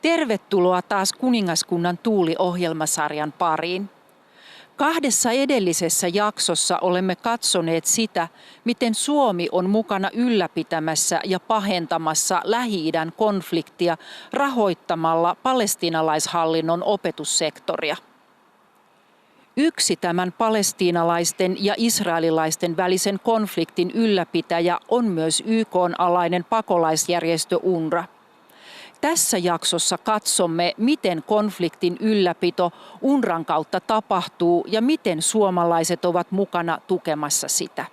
Tervetuloa taas Kuningaskunnan tuuli-ohjelmasarjan pariin. 2 edellisessä jaksossa olemme katsoneet sitä, miten Suomi on mukana ylläpitämässä ja pahentamassa Lähi-idän konfliktia rahoittamalla palestiinalaishallinnon opetussektoria. Yksi tämän palestiinalaisten ja israelilaisten välisen konfliktin ylläpitäjä on myös YK:n alainen pakolaisjärjestö UNRWA. Tässä jaksossa katsomme, miten konfliktin ylläpito UNRWAn kautta tapahtuu ja miten suomalaiset ovat mukana tukemassa sitä.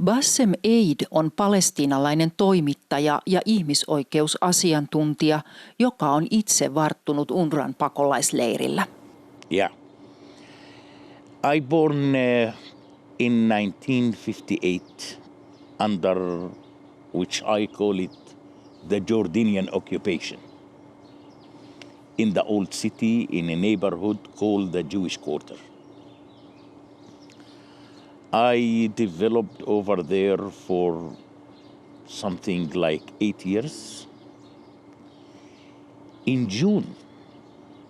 Bassem Eid on palestiinalainen toimittaja ja ihmisoikeusasiantuntija, joka on itse varttunut UNRWAn pakolaisleirillä. Yeah. I born in 1958 under which I call it the Jordanian occupation in the old city in a neighborhood called the Jewish Quarter. I developed over there for something like 8 years. In June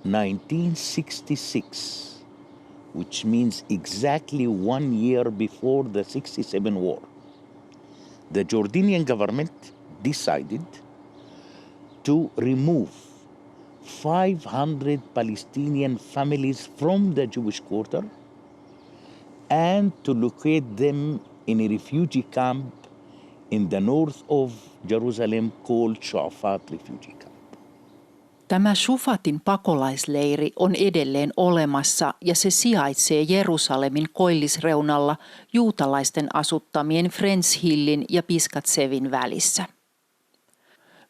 1966, which means exactly 1 year before the 67 war, the Jordanian government decided to remove 500 Palestinian families from the Jewish Quarter and to locate them in a refugee camp in the north of Jerusalem called Shafat Refugee Camp. Tämä Shufatin pakolaisleiri on edelleen olemassa ja se sijaitsee Jerusalemin koillisreunalla juutalaisten asuttamien Friends Hillin ja Pisgatzevin välissä.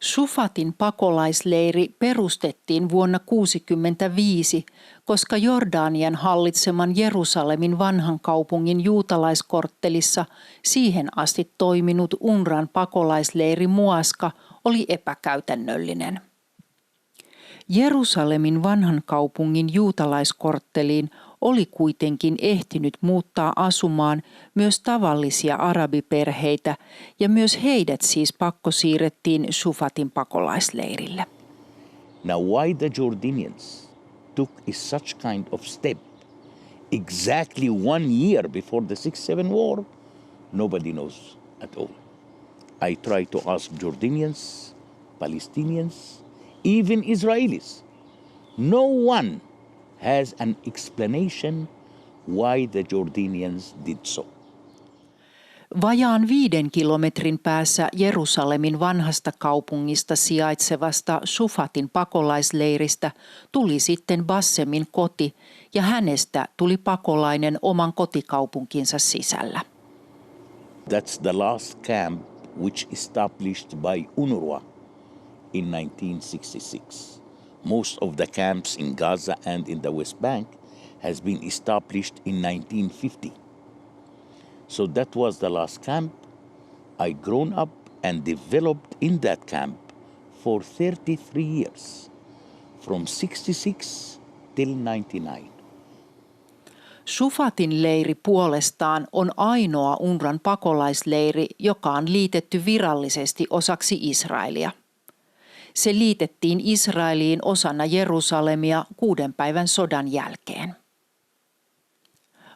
Shufatin pakolaisleiri perustettiin vuonna 1965, koska Jordanian hallitseman Jerusalemin vanhan kaupungin juutalaiskorttelissa siihen asti toiminut UNRWAn pakolaisleiri Muaska oli epäkäytännöllinen. Jerusalemin vanhan kaupungin juutalaiskortteliin oli kuitenkin ehtinyt muuttaa asumaan myös tavallisia arabiperheitä ja myös heidät siis pakkosiirrettiin Shufatin pakolaisleirille. Now why the Jordanians took such kind of step exactly 1 year before the 67 war, nobody knows at all. I try to ask Jordanians, Palestinians, even Israelis. No one has an explanation why the Jordanians did so. Vajaan 5 kilometrin päässä Jerusalemin vanhasta kaupungista sijaitsevasta Shufatin pakolaisleiristä tuli sitten Bassemin koti ja hänestä tuli pakolainen oman kotikaupunkinsa sisällä. That's the last camp which established by UNRWA in 1966. Most of the camps in Gaza and in the West Bank has been established in 1950. So that was the last camp. I grown up and developed in that camp for 33 years, from 66 till 99. Shufatin leiri puolestaan on ainoa UNRWAn pakolaisleiri, joka on liitetty virallisesti osaksi Israelia. Se liitettiin Israeliin osana Jerusalemia 6 päivän sodan jälkeen.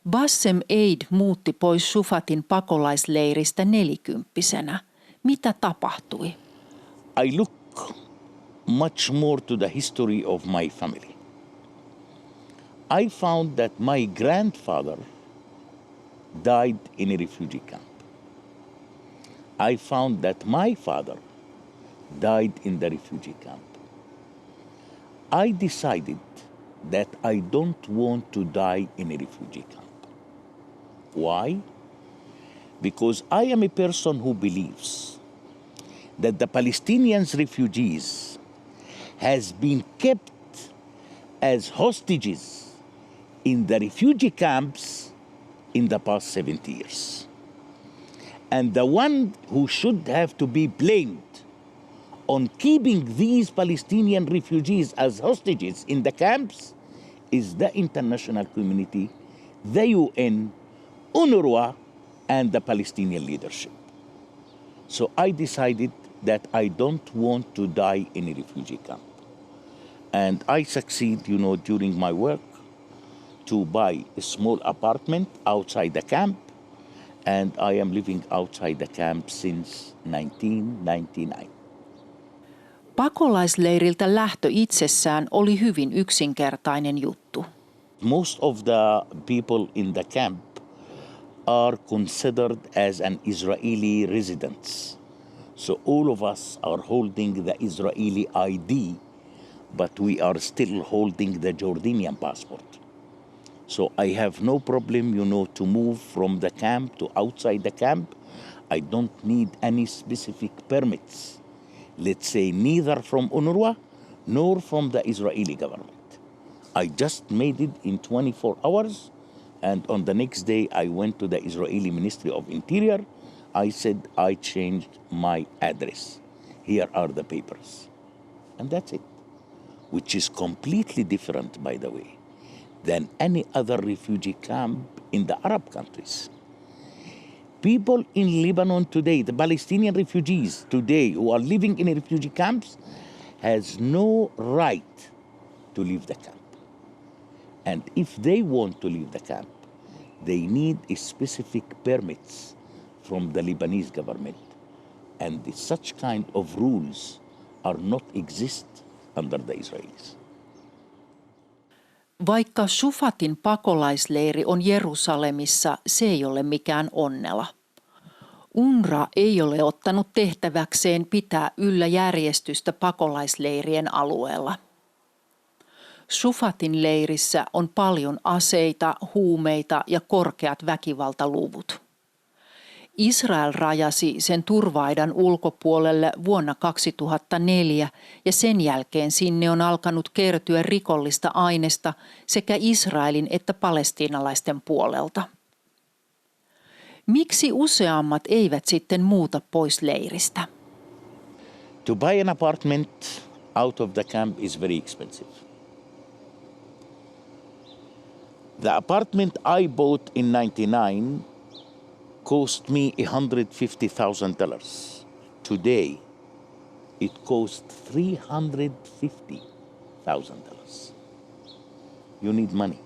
Bassem Eid muutti pois Shufatin pakolaisleiristä 40-vuotiaana. Mitä tapahtui? I look much more to the history of my family. I found that my grandfather died in a refugee camp. I found that my father died in the refugee camp. I decided that I don't want to die in a refugee camp. Why? Because I am a person who believes that the Palestinian refugees has been kept as hostages in the refugee camps in the past 70 years. And the one who should have to be blamed on keeping these Palestinian refugees as hostages in the camps is the international community, the UN, UNRWA, and the Palestinian leadership. So I decided that I don't want to die in a refugee camp. And I succeed, during my work to buy a small apartment outside the camp, and I am living outside the camp since 1999. Pakolaisleiriltä lähtö itsessään oli hyvin yksinkertainen juttu. Most of the people in the camp are considered as an Israeli residents. So all of us are holding the Israeli ID, but we are still holding the Jordanian passport. So I have no problem, to move from the camp to outside the camp. I don't need any specific permits. Let's say neither from UNRWA nor from the Israeli government. I just made it in 24 hours, and on the next day I went to the Israeli Ministry of Interior. I said I changed my address. Here are the papers. And that's it, which is completely different, by the way, than any other refugee camp in the Arab countries. People in Lebanon today, the Palestinian refugees today who are living in refugee camps, has no right to leave the camp. And if they want to leave the camp, they need a specific permits from the Lebanese government. And such kind of rules are not exist under the Israelis. Vaikka Shufatin pakolaisleiri on Jerusalemissa, se ei ole mikään onnela. UNRWA ei ole ottanut tehtäväkseen pitää yllä järjestystä pakolaisleirien alueella. Shufatin leirissä on paljon aseita, huumeita ja korkeat väkivaltaluvut. Israel rajasi sen turvaidan ulkopuolelle vuonna 2004 ja sen jälkeen sinne on alkanut kertyä rikollista ainesta sekä Israelin että palestiinalaisten puolelta. Miksi useammat eivät sitten muuta pois leiristä? To buy an apartment out of the camp is very expensive. The apartment I bought in 1999 cost me $150,000. Today, it cost $350,000. You need money.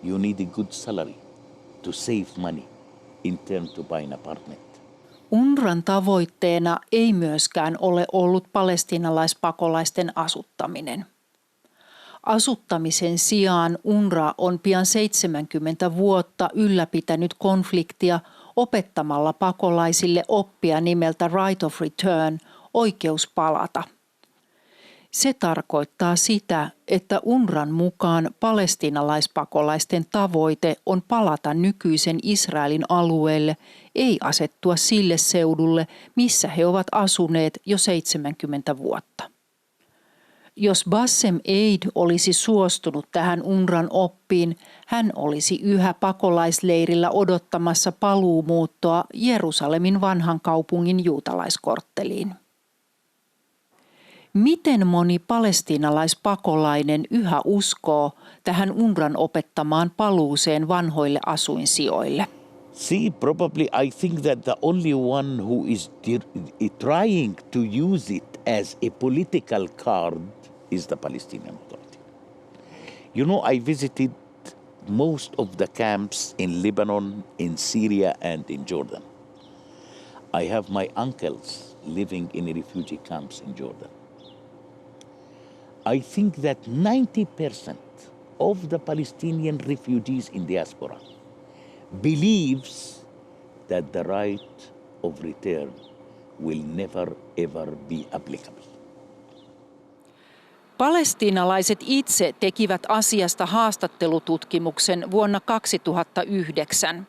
You need a good salary to save money in turn to buy an apartment. UNRWAn tavoitteena ei myöskään ole ollut palestiinalaispakolaisten asuttaminen. Asuttamisen sijaan UNRWA on pian 70 vuotta ylläpitänyt konfliktia opettamalla pakolaisille oppia nimeltä Right of Return, oikeus palata. Se tarkoittaa sitä, että UNRWAn mukaan palestiinalaispakolaisten tavoite on palata nykyisen Israelin alueelle, ei asettua sille seudulle, missä he ovat asuneet jo 70 vuotta. Jos Bassem Eid olisi suostunut tähän UNRWAn oppiin, hän olisi yhä pakolaisleirillä odottamassa paluumuuttoa Jerusalemin vanhan kaupungin juutalaiskortteliin. Miten moni palestiinalaispakolainen yhä uskoo tähän UNRWAn opettamaan paluuseen vanhoille asuinsijoille? See, probably I think that the only one who is trying to use it as a political card is the Palestinian Authority. I visited most of the camps in Lebanon, in Syria, and in Jordan. I have my uncles living in refugee camps in Jordan. I think that 90% of the Palestinian refugees in diaspora believes that the right of return will never ever be applicable. Palestiinalaiset itse tekivät asiasta haastattelututkimuksen vuonna 2009.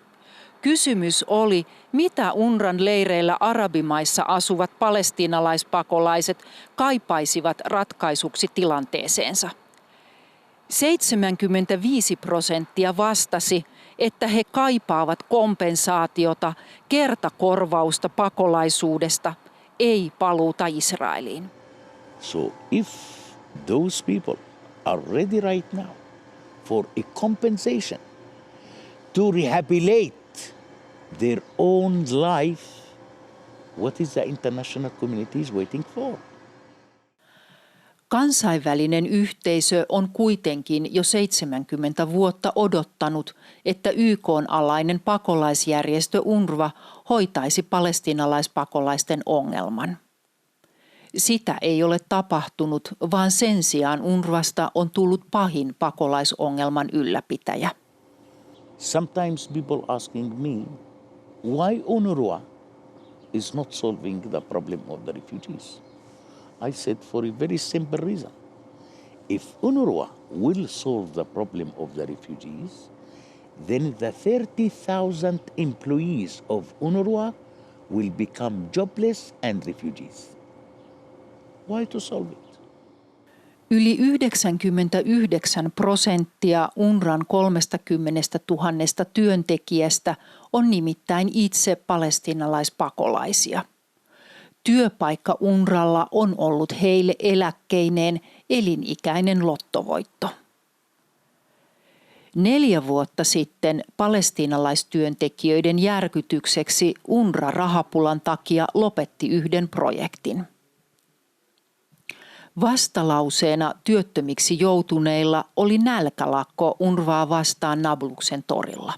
Kysymys oli, mitä UNRWAn leireillä arabimaissa asuvat palestiinalaispakolaiset kaipaisivat ratkaisuksi tilanteeseensa. 75% vastasi, että he kaipaavat kompensaatiota, kertakorvausta pakolaisuudesta, ei paluuta Israeliin. So if those people are ready right now for a compensation to rehabilitate their own life, What is the international community is waiting for? Kansainvälinen yhteisö on kuitenkin jo 70 vuotta odottanut, että YK:n alainen pakolaisjärjestö UNRWA hoitaisi palestiinalaispakolaisten ongelman. Sitä ei ole tapahtunut, vaan sen sijaan UNRWAsta on tullut pahin pakolaisongelman ylläpitäjä. Sometimes people asking me, why UNRWA is not solving the problem of the refugees? I said for a very simple reason. If UNRWA will solve the problem of the refugees, then the 30,000 employees of UNRWA will become jobless and refugees. Why to solve it? Yli 99% UNRWAn 30 000 työntekijästä on nimittäin itse palestiinalaispakolaisia. Työpaikka UNRWAlla on ollut heille eläkkeineen elinikäinen lottovoitto. 4 vuotta sitten palestiinalaistyöntekijöiden järkytykseksi UNRWA rahapulan takia lopetti yhden projektin. Vastalauseena työttömiksi joutuneilla oli nälkälakko UNRWAa vastaan Nabluksen torilla.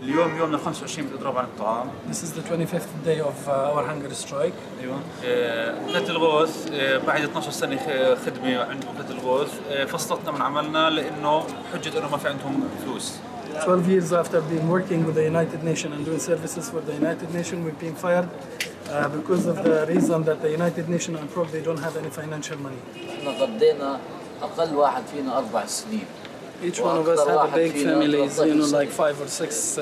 اليوم يومنا 25 بالإضراب عن الطعام. This is the 25th day of our hunger strike. ايوه وكالة الغوث بعد 12 سنة خدمة عند وكالة الغوث فصلتنا من عملنا لأنه حجة إنه ما في عندهم فلوس. 12 years after being working with the United Nations and doing services for the United Nations, we've been fired because of the reason that the United Nations and PROG, they don't have any financial money. احنا قضينا أقل واحد فينا 4 سنين. Each one of us have a big families, like 5 or 6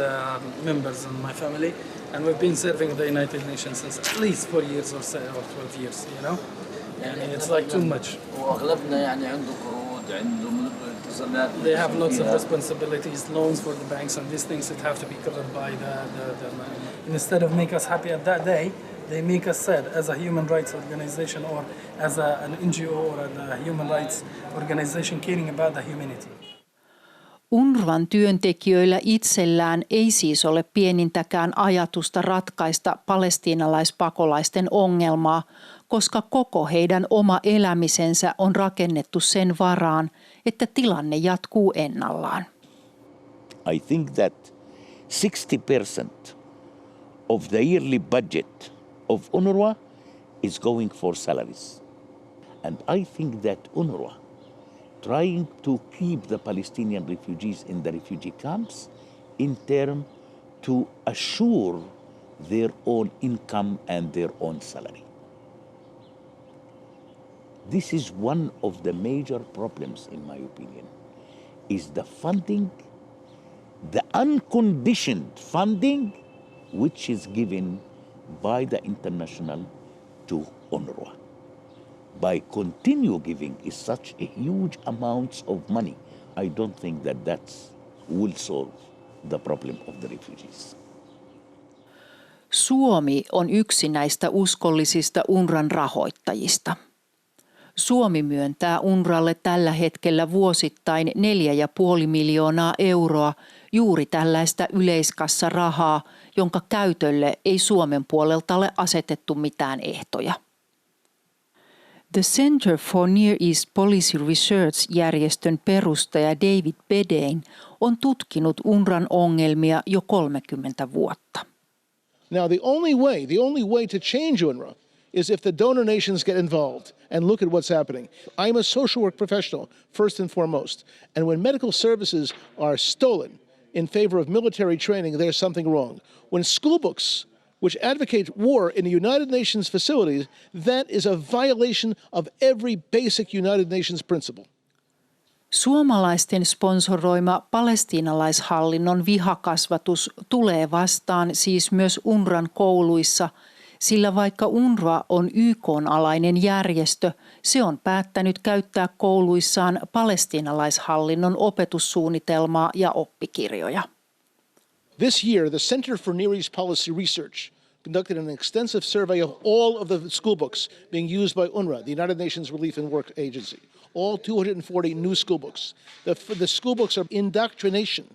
members in my family, and we've been serving the United Nations since at least 4 years or 12 years, And it's like too much. وأغلبنا يعني عنده قروض عندهم التزامات. They have lots of responsibilities, loans for the banks, and these things that have to be covered by the instead of make us happy at that day, they make us sad as a human rights organization or as an NGO or a human rights organization caring about the humanity. UNRWAn työntekijöillä itsellään ei siis ole pienintäkään ajatusta ratkaista palestiinalaispakolaisten ongelmaa, koska koko heidän oma elämisensä on rakennettu sen varaan, että tilanne jatkuu ennallaan. I think that 60% of the yearly budget of UNRWA is going for salaries. And I think that UNRWA trying to keep the Palestinian refugees in the refugee camps in terms to assure their own income and their own salary. This is one of the major problems, in my opinion, is the funding, the unconditioned funding which is given by the international to UNRWA. By continue giving is such a huge amounts of money, I don't think that will solve the problem of the refugees. Suomi on yksi näistä uskollisista UNRWAn rahoittajista. Suomi myöntää UNRWAlle tällä hetkellä vuosittain 4,5 miljoonaa euroa juuri tällaista yleiskassarahaa, jonka käytölle ei Suomen puolelta ole asetettu mitään ehtoja. The Center for Near East Policy Research-järjestön perustaja David Bedein on tutkinut UNRWAn ongelmia jo 30 vuotta. Now the only way to change UNRWA is if the donor nations get involved and look at what's happening. I'm a social work professional, first and foremost. And when medical services are stolen in favor of military training, there's something wrong. When school books, which advocate war in the United Nations facilities, that is a violation of every basic United Nations principle. Suomalaisten sponsoroima palestiinalaishallinnon vihakasvatus tulee vastaan siis myös UNRWAn kouluissa, sillä vaikka UNRWA on YK:n-alainen järjestö, se on päättänyt käyttää kouluissaan palestiinalaishallinnon opetussuunnitelmaa ja oppikirjoja. This year, the Center for Near East Policy Research conducted an extensive survey of all of the school books being used by UNRWA, the United Nations Relief and Work Agency. All 240 new school books. The school books are indoctrination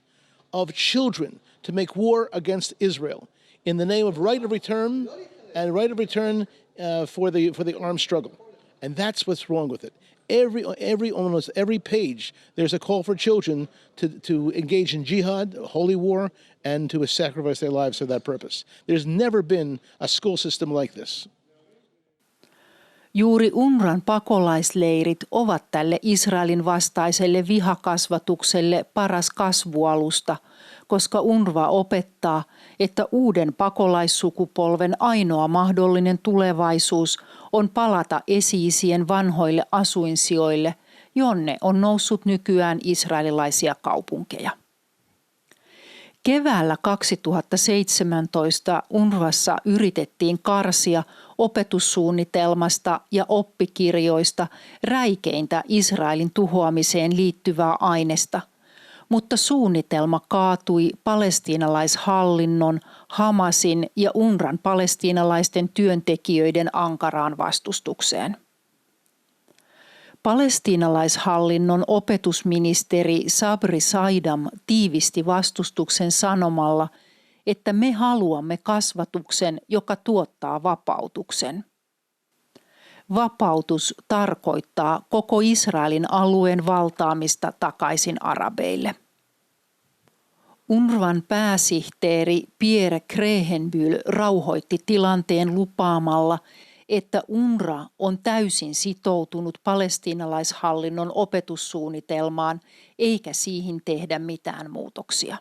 of children to make war against Israel in the name of right of return, and right of return for the armed struggle. And that's what's wrong with it. Almost every page, there's a call for children to engage in jihad, holy war, and to sacrifice their lives for that purpose. There's never been a school system like this. Juuri UNRWAn pakolaisleirit ovat tälle Israelin vastaiselle vihakasvatukselle paras kasvualusta, koska UNRWA opettaa, että uuden pakolaissukupolven ainoa mahdollinen tulevaisuus on palata esi-isien vanhoille asuinsijoille, jonne on noussut nykyään israelilaisia kaupunkeja. Keväällä 2017 UNRWAssa yritettiin karsia opetussuunnitelmasta ja oppikirjoista räikeintä Israelin tuhoamiseen liittyvää ainesta, mutta suunnitelma kaatui palestiinalaishallinnon, Hamasin ja UNRWAn palestiinalaisten työntekijöiden ankaraan vastustukseen. Palestiinalaishallinnon opetusministeri Sabri Saidam tiivisti vastustuksen sanomalla, että me haluamme kasvatuksen, joka tuottaa vapautuksen. Vapautus tarkoittaa koko Israelin alueen valtaamista takaisin arabeille. UNRWAn pääsihteeri Pierre Krehenbühl rauhoitti tilanteen lupaamalla, että UNRWA on täysin sitoutunut palestiinalaishallinnon opetussuunnitelmaan eikä siihen tehdä mitään muutoksia.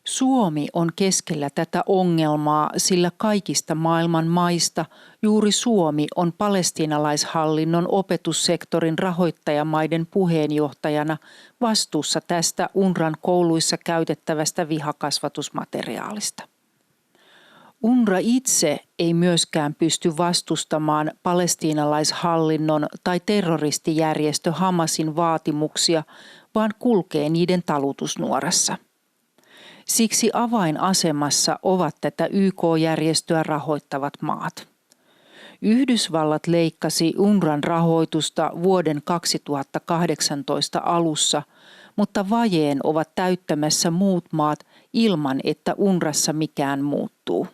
Suomi on keskellä tätä ongelmaa, sillä kaikista maailman maista juuri Suomi on palestiinalaishallinnon opetussektorin rahoittajamaiden puheenjohtajana vastuussa tästä UNRWAn kouluissa käytettävästä vihakasvatusmateriaalista. UNRWA itse ei myöskään pysty vastustamaan palestiinalaishallinnon tai terroristijärjestö Hamasin vaatimuksia, vaan kulkee niiden talutusnuorassa. Siksi avainasemassa ovat tätä YK-järjestöä rahoittavat maat. Yhdysvallat leikkasi UNRWAn rahoitusta vuoden 2018 alussa, mutta vajeen ovat täyttämässä muut maat ilman, että UNRWassa mikään muuttuu.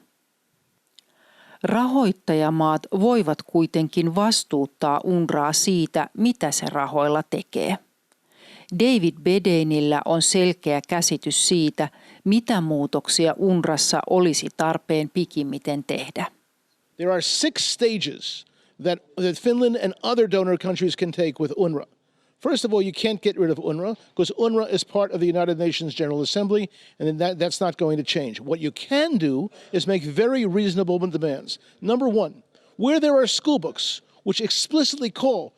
Rahoittajamaat voivat kuitenkin vastuuttaa UNRWAa siitä, mitä se rahoilla tekee. David Bedeynillä on selkeä käsitys siitä, mitä muutoksia UNRWassa olisi tarpeen pikimmiten tehdä. There are 6 stages that Finland and other donor countries can take with UNRWA. First of all, you can't get rid of UNRWA because UNRWA is part of the United Nations General Assembly, and that's not going to change. What you can do is make very reasonable demands. Number 1, where there are school books which explicitly call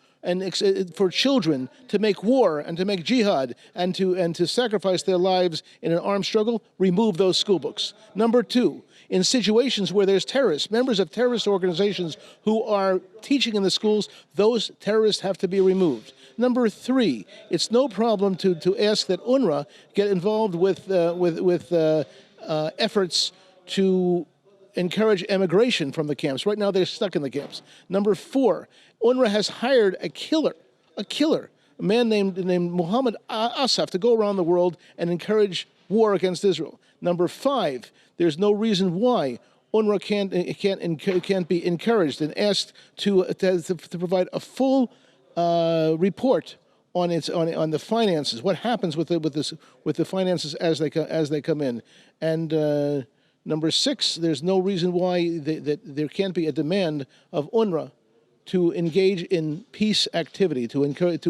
for children to make war and to make jihad and to sacrifice their lives in an armed struggle, remove those school books. Number 2, in situations where there's terrorists, members of terrorist organizations who are teaching in the schools, those terrorists have to be removed. Number 3, it's no problem to ask that UNRWA get involved with efforts to encourage emigration from the camps. Right now they're stuck in the camps. Number 4, UNRWA has hired a killer, a man named Muhammad Asaf, to go around the world and encourage war against Israel. Number 5, there's no reason why UNRWA can't be encouraged and asked to provide a full report on the finances. What happens with the finances as they come in? And number 6, there's no reason why that there can't be a demand of UNRWA to engage in peace activity, to encourage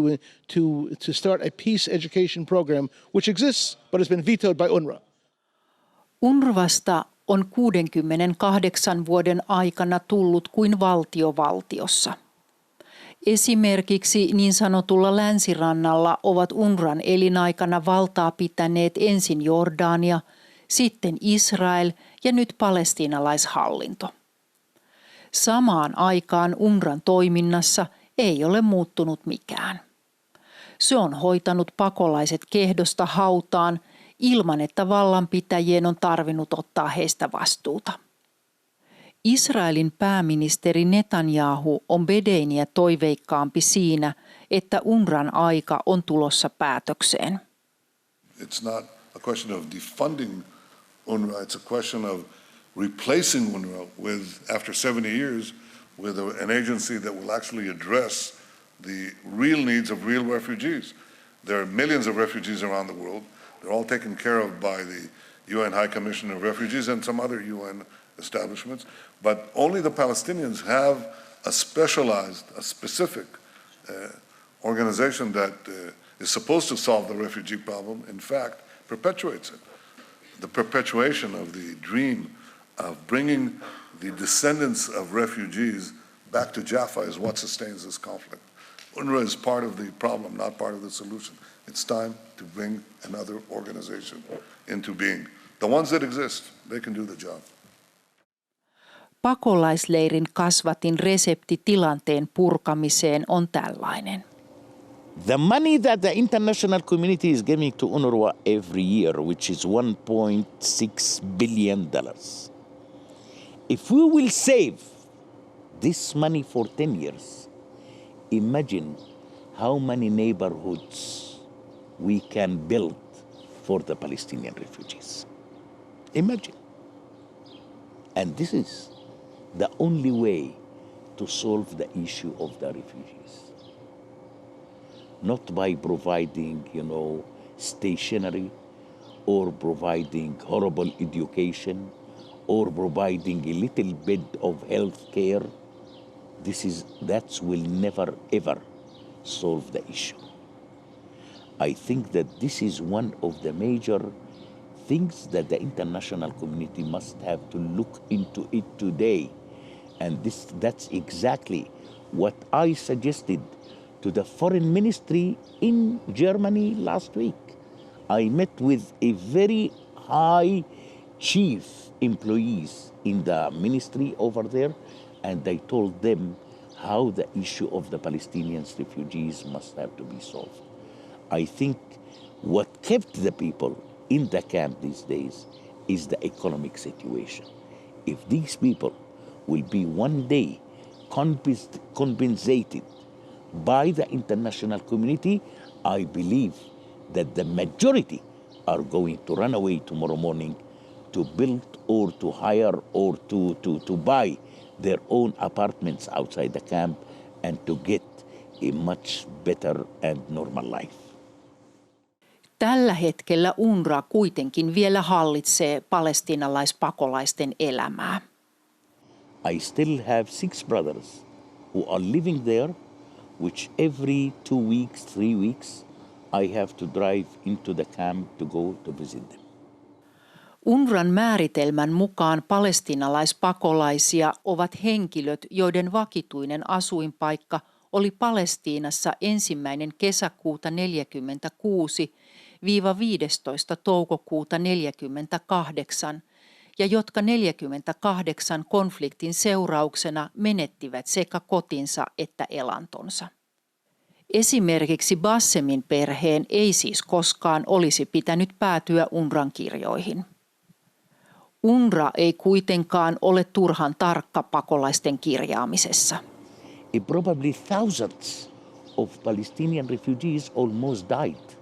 to start a peace education program, which exists but has been vetoed by UNRWA. UNRWAsta on 68 vuoden aikana tullut kuin valtio valtiossa. Esimerkiksi niin sanotulla länsirannalla ovat UNRWAn elinaikana valtaa pitäneet ensin Jordania, sitten Israel ja nyt palestiinalaishallinto. Samaan aikaan UNRWAn toiminnassa ei ole muuttunut mikään. Se on hoitanut pakolaiset kehdosta hautaan ilman, että vallanpitäjien on tarvinnut ottaa heistä vastuuta. Israelin pääministeri Netanyahu on Bedeyniä toiveikkaampi siinä, että UNRWAn aika on tulossa päätökseen. It's not a question of defunding UNRWA, it's a question of replacing UNRWA after 70 years, with an agency that will actually address the real needs of real refugees. There are millions of refugees around the world. They're all taken care of by the UN High Commissioner of Refugees and some other UN establishments, but only the Palestinians have a specific organization that is supposed to solve the refugee problem, in fact, perpetuates it. The perpetuation of the dream of bringing the descendants of refugees back to Jaffa is what sustains this conflict. UNRWA is part of the problem, not part of the solution. It's time to bring another organization into being. The ones that exist, they can do the job. Pakolaisleirin kasvatin resepti tilanteen purkamiseen on tällainen. The money that the international community is giving to UNRWA every year, which is $1.6 billion, if we will save this money for 10 years, imagine how many neighborhoods we can build for the Palestinian refugees. Imagine. And this is the only way to solve the issue of the refugees. Not by providing, stationery, or providing horrible education, or providing a little bit of health care. That will never ever solve the issue. I think that this is one of the major things that the international community must have to look into it today. And that's exactly what I suggested to the foreign ministry in Germany last week. I met with a very high chief employees in the ministry over there, and I told them how the issue of the Palestinian refugees must have to be solved. I think what kept the people in the camp these days is the economic situation. If these people will be one day compensated by the international community, I believe that the majority are going to run away tomorrow morning to build or to hire or to buy their own apartments outside the camp and to get a much better and normal life. Tällä hetkellä UNRWA kuitenkin vielä hallitsee palestiinalaispakolaisten elämää. I still have 6 brothers who are living there, which every 2 weeks, 3 weeks, I have to drive into the camp to go to visit them. UNRWAn määritelmän mukaan palestiinalaispakolaisia ovat henkilöt, joiden vakituinen asuinpaikka oli Palestiinassa 1. kesäkuuta 1946 – 15. toukokuuta 1948 ja jotka 1948 konfliktin seurauksena menettivät sekä kotinsa että elantonsa. Esimerkiksi Bassemin perheen ei siis koskaan olisi pitänyt päätyä UNRWAn kirjoihin. UNRWA ei kuitenkaan ole turhan tarkka pakolaisten kirjaamisessa. Probably thousands of Palestinian refugees almost died,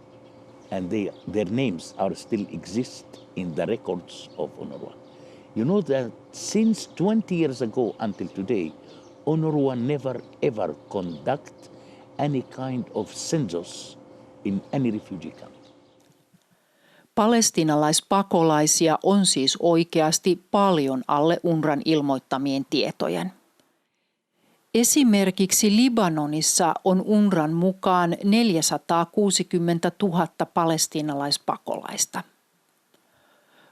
and their names are still exist in the records of UNRWA. You know that since 20 years ago until today, UNRWA never ever conduct any kind of census in any refugee camp. Palestiinalaispakolaisia on siis oikeasti paljon alle UNRWAn ilmoittamien tietojen. Esimerkiksi Libanonissa on UNRWAn mukaan 460 000 palestiinalaispakolaista.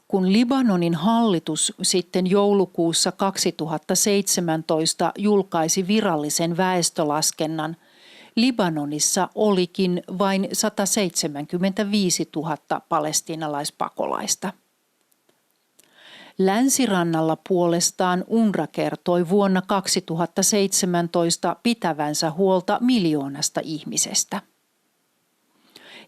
Kun Libanonin hallitus sitten joulukuussa 2017 julkaisi virallisen väestölaskennan, Libanonissa olikin vain 175 000 palestiinalaispakolaista. Länsirannalla puolestaan UNRWA kertoi vuonna 2017 pitävänsä huolta 1 miljoonasta ihmisestä.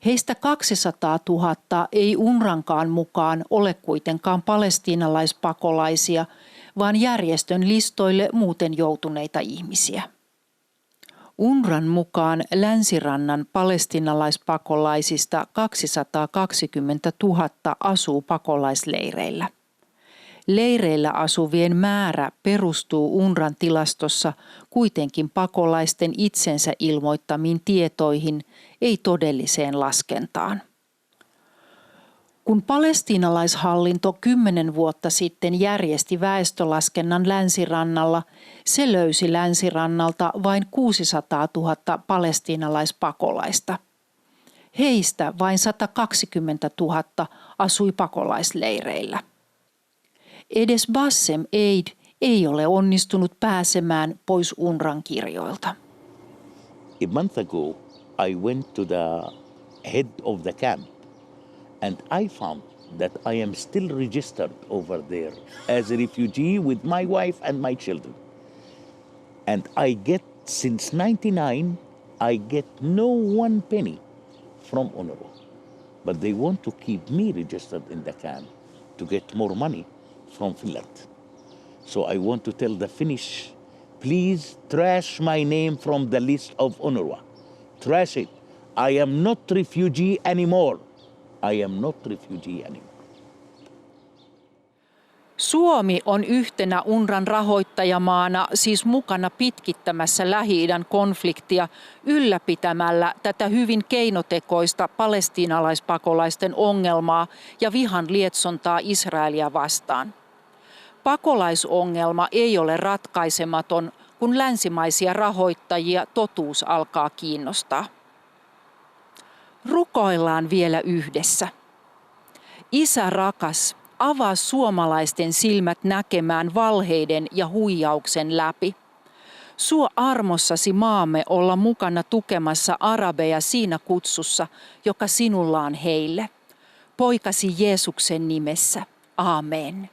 Heistä 200 000 ei UNRWAnkaan mukaan ole kuitenkaan palestiinalaispakolaisia, vaan järjestön listoille muuten joutuneita ihmisiä. UNRWAn mukaan Länsirannan palestiinalaispakolaisista 220 000 asuu pakolaisleireillä. Leireillä asuvien määrä perustuu UNRWAn tilastossa kuitenkin pakolaisten itsensä ilmoittamiin tietoihin, ei todelliseen laskentaan. Kun palestiinalaishallinto 10 vuotta sitten järjesti väestölaskennan länsirannalla, se löysi länsirannalta vain 600 000 palestiinalaispakolaista. Heistä vain 120 000 asui pakolaisleireillä. Edes Bassem Eid ei ole onnistunut pääsemään pois UNRWAn kirjoilta. A month ago, I went to the head of the camp and I found that I am still registered over there as a refugee with my wife and my children. And I get, since 99, I get no one penny from UNRWA. But they want to keep me registered in the camp to get more money from Finland. So I want to tell the Finnish, please trash my name from the list of UNRWA. Trash it. I am not refugee anymore. I am not refugee anymore. Suomi on yhtenä UNRWAn rahoittajamaana siis mukana pitkittämässä Lähi-idän konfliktia ylläpitämällä tätä hyvin keinotekoista palestiinalaispakolaisten ongelmaa ja vihan lietsontaa Israelia vastaan. Pakolaisongelma ei ole ratkaisematon, kun länsimaisia rahoittajia totuus alkaa kiinnostaa. Rukoillaan vielä yhdessä. Isä rakas, avaa suomalaisten silmät näkemään valheiden ja huijauksen läpi. Suo armossasi maamme olla mukana tukemassa arabeja siinä kutsussa, joka sinulla on heille. Poikasi Jeesuksen nimessä. Aamen.